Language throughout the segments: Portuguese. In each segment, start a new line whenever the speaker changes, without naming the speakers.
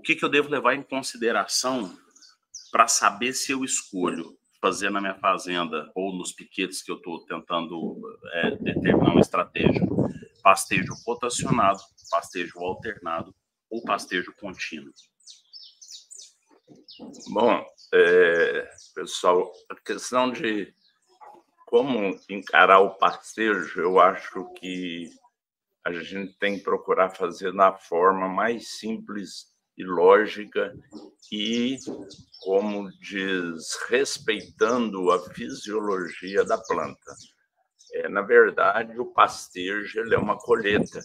O que eu devo levar em consideração para saber se eu escolho fazer na minha fazenda ou nos piquetes que eu estou tentando determinar uma estratégia? Pastejo rotacionado, pastejo alternado ou pastejo contínuo?
Bom, pessoal, a questão de como encarar o pastejo, eu acho que a gente tem que procurar fazer da forma mais simples e lógica e, como diz, respeitando a fisiologia da planta. Na verdade, o pastejo ele é uma colheita.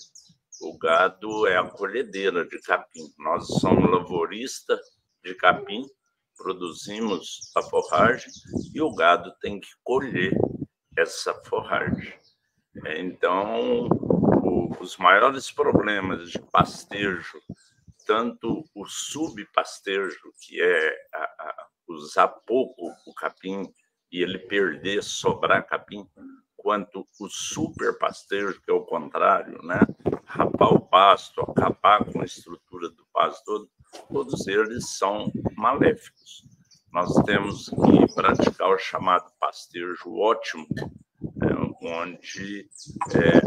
O gado é a colhedeira de capim. Nós somos lavouristas de capim, produzimos a forragem e o gado tem que colher essa forragem. Então, os maiores problemas de pastejo, tanto o subpastejo, que é usar pouco o capim e ele perder, sobrar capim, quanto o superpastejo, que é o contrário, né? Rapar o pasto, acabar com a estrutura do pasto, todos eles são maléficos. Nós temos que praticar o chamado pastejo ótimo, onde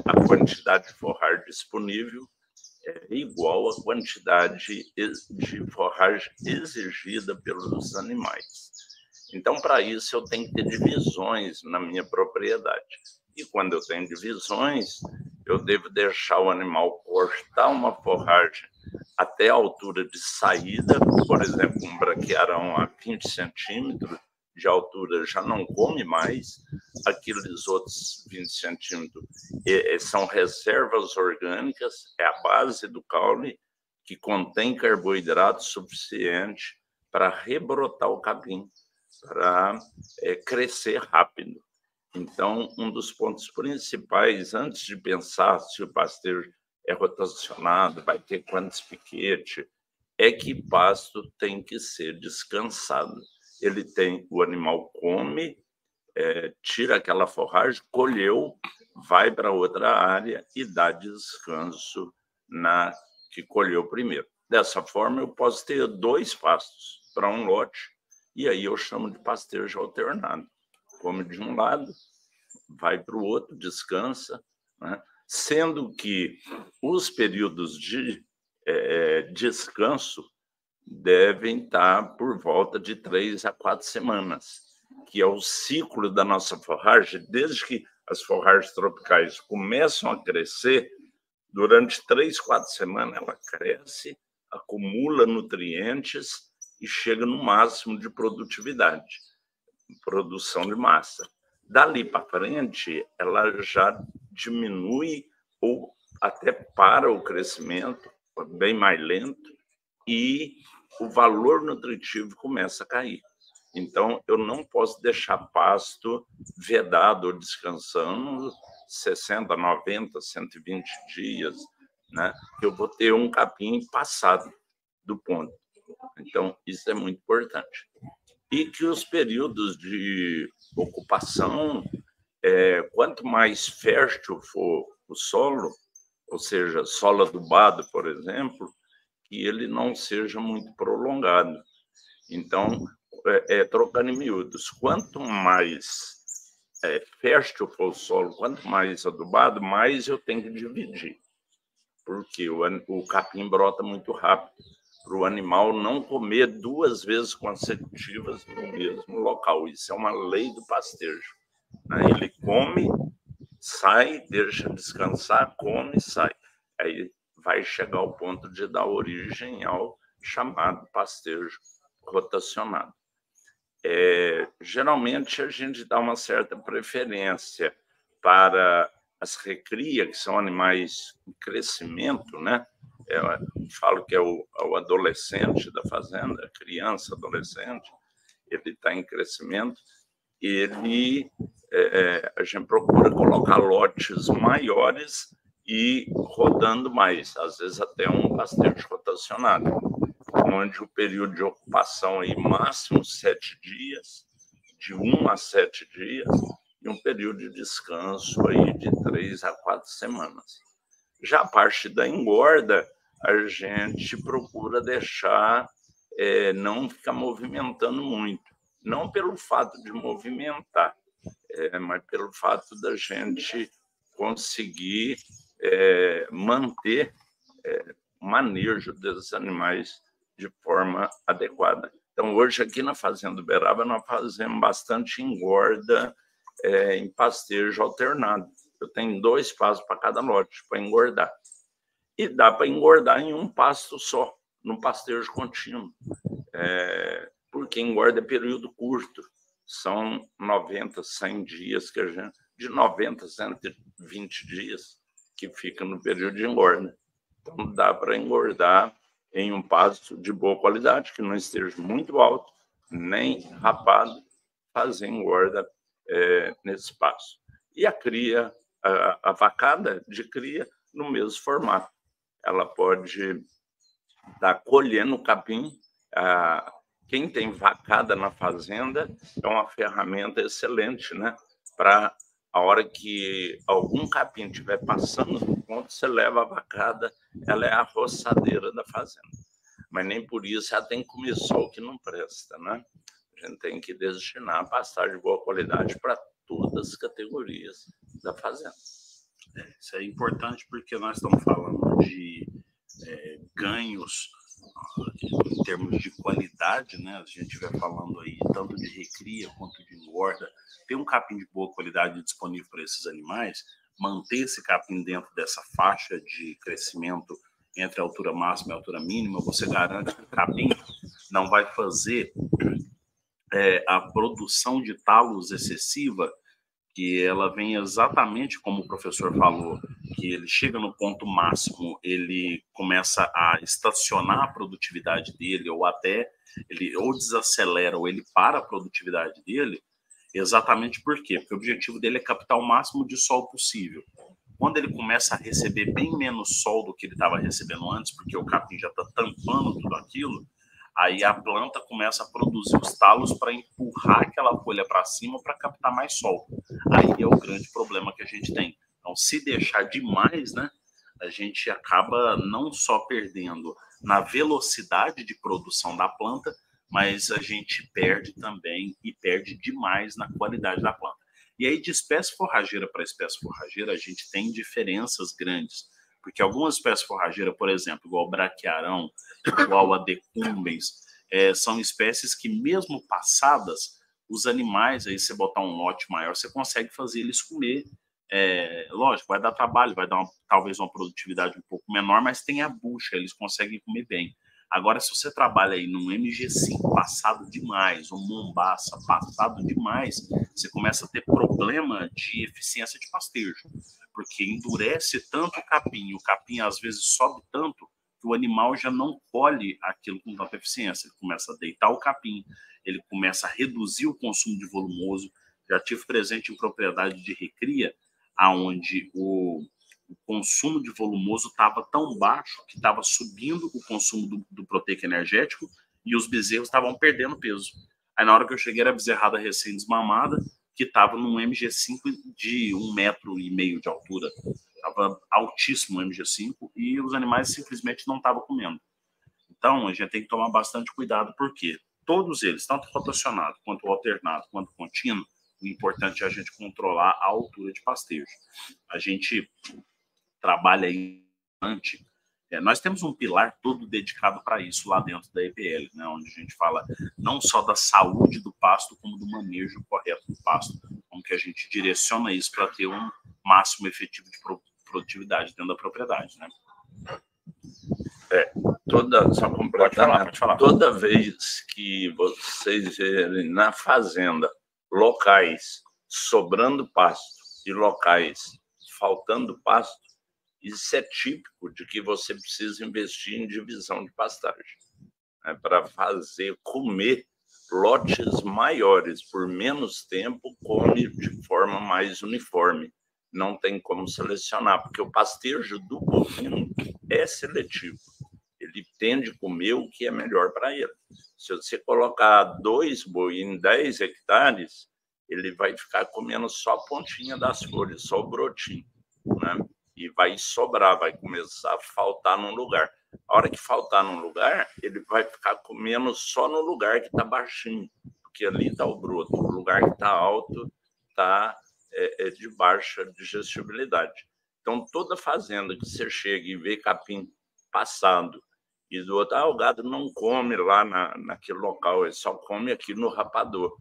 a quantidade de forragem disponível é igual à quantidade de forragem exigida pelos animais. Então, para isso, eu tenho que ter divisões na minha propriedade. E quando eu tenho divisões, eu devo deixar o animal cortar uma forragem até a altura de saída, por exemplo, um braquiarão a 20 centímetros de altura já não come mais, aqueles outros 20 centímetros são reservas orgânicas, é a base do caule, que contém carboidrato suficiente para rebrotar o capim, para crescer rápido. Então, um dos pontos principais, antes de pensar se o pastejo é rotacionado, vai ter quantos piquetes, é que pasto tem que ser descansado. O animal come, tira aquela forragem, colheu, vai para outra área e dá descanso na que colheu primeiro. Dessa forma, eu posso ter 2 pastos para um lote, e aí eu chamo de pastejo alternado. Come de um lado, vai para o outro, descansa, né? Sendo que os períodos de descanso devem estar por volta de 3 a 4 semanas, que é o ciclo da nossa forragem. Desde que as forragens tropicais começam a crescer, durante 3, 4 semanas ela cresce, acumula nutrientes e chega no máximo de produtividade, produção de massa. Dali para frente, ela já diminui ou até para o crescimento, bem mais lento, e o valor nutritivo começa a cair. Então, eu não posso deixar pasto vedado ou descansando 60, 90, 120 dias, né? Eu vou ter um capim passado do ponto. Então, isso é muito importante. E que os períodos de ocupação, quanto mais fértil for o solo, ou seja, solo adubado, por exemplo, que ele não seja muito prolongado. Então, trocando em miúdos, quanto mais fértil for o solo, quanto mais adubado, mais eu tenho que dividir, porque o capim brota muito rápido, para o animal não comer 2 vezes consecutivas no mesmo local. Isso é uma lei do pastejo. Ele come, sai, deixa descansar, come, sai. Aí vai chegar ao ponto de dar origem ao chamado pastejo rotacionado. Geralmente, a gente dá uma certa preferência para as recrias, que são animais em crescimento, né? Eu falo que é o adolescente da fazenda, a criança, adolescente, ele está em crescimento, a gente procura colocar lotes maiores e rodando mais, às vezes até um pastejo rotacionado, onde o período de ocupação aí máximo 7 dias, de 1 a 7 dias, e um período de descanso aí de 3 a 4 semanas. Já a parte da engorda, a gente procura deixar, não ficar movimentando muito. Não pelo fato de movimentar, mas pelo fato da gente conseguir manter o manejo desses animais de forma adequada. Então, hoje, aqui na Fazenda Uberaba, nós fazemos bastante engorda em pastejo alternado. Eu tenho 2 pastos para cada lote, para engordar. E dá para engordar em um pasto só, no pastejo contínuo. Porque engorda é período curto. São 90, 100 dias, que a gente, de 90 a 120 dias, que fica no período de engorda. Então, dá para engordar em um pasto de boa qualidade, que não esteja muito alto, nem rapado, fazer engorda nesse pasto. E a cria, a vacada de cria, no mesmo formato. Ela pode estar colhendo o capim. Quem tem vacada na fazenda é uma ferramenta excelente, né? Para a hora que algum capim estiver passando do ponto, você leva a vacada, ela é a roçadeira da fazenda. Mas nem por isso ela tem que comer só o que não presta, né? A gente tem que destinar a pastagem de boa qualidade para todas as categorias da fazenda.
Isso é importante porque nós estamos falando de ganhos em termos de qualidade, né? A gente vai falando aí tanto de recria quanto de engorda. Ter um capim de boa qualidade disponível para esses animais, manter esse capim dentro dessa faixa de crescimento entre a altura máxima e a altura mínima, você garante que o capim não vai fazer a produção de talos excessiva, que ela vem exatamente como o professor falou, que ele chega no ponto máximo, ele começa a estacionar a produtividade dele, ou até ele ou desacelera ou ele para a produtividade dele, exatamente por quê? Porque o objetivo dele é captar o máximo de sol possível. Quando ele começa a receber bem menos sol do que ele estava recebendo antes, porque o capim já está tampando tudo aquilo, aí a planta começa a produzir os talos para empurrar aquela folha para cima para captar mais sol. Aí é o grande problema que a gente tem. Então, se deixar demais, né, a gente acaba não só perdendo na velocidade de produção da planta, mas a gente perde também e perde demais na qualidade da planta. E aí, de espécie forrageira para espécie forrageira, a gente tem diferenças grandes. Porque algumas espécies forrageiras, por exemplo, igual o braquiarão, igual a decumbens, são espécies que, mesmo passadas, os animais, aí você botar um lote maior, você consegue fazer eles comer. Lógico, vai dar trabalho, vai dar talvez uma produtividade um pouco menor, mas tem a bucha, eles conseguem comer bem. Agora, se você trabalha aí num MG5 passado demais, um Mombaça passado demais, você começa a ter problema de eficiência de pastejo, porque endurece tanto o capim às vezes sobe tanto que o animal já não colhe aquilo com tanta eficiência. Ele começa a deitar o capim, ele começa a reduzir o consumo de volumoso. Já tive presente em propriedade de recria, onde o consumo de volumoso estava tão baixo que estava subindo o consumo do proteico energético e os bezerros estavam perdendo peso. Aí, na hora que eu cheguei, era a bezerrada recém-desmamada, que estava num MG5 de 1,5 metro de altura. Estava altíssimo o MG5 e os animais simplesmente não estavam comendo. Então, a gente tem que tomar bastante cuidado, porque todos eles, tanto rotacionado, quanto alternado, quanto contínuo, o importante é a gente controlar a altura de pastejo. A gente trabalha aí bastante. Nós temos um pilar todo dedicado para isso lá dentro da EPL, né, onde a gente fala não só da saúde do pasto, como do manejo correto do pasto, como que a gente direciona isso para ter um máximo efetivo de produtividade dentro da propriedade, né?
Só completamente, pode falar. Toda vez que vocês verem na fazenda locais sobrando pasto e locais faltando pasto, isso é típico de que você precisa investir em divisão de pastagem, né, para fazer comer lotes maiores por menos tempo, come de forma mais uniforme. Não tem como selecionar, porque o pastejo do bovino é seletivo. Ele tende a comer o que é melhor para ele. Se você colocar 2 boi em 10 hectares, ele vai ficar comendo só a pontinha das folhas, só o brotinho, né? E vai sobrar, vai começar a faltar num lugar. A hora que faltar num lugar, ele vai ficar comendo só no lugar que está baixinho, porque ali está o broto. O lugar que está alto está de baixa digestibilidade. Então, toda fazenda que você chega e vê capim passado e do outro, o gado não come lá naquele local, ele só come aqui no rapador.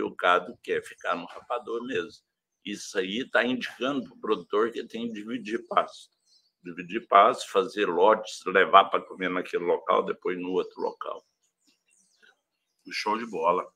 O gado quer ficar no rapador mesmo. Isso aí está indicando para o produtor que tem que dividir pasto. Dividir pasto, fazer lotes, levar para comer naquele local, depois no outro local.
Show de bola.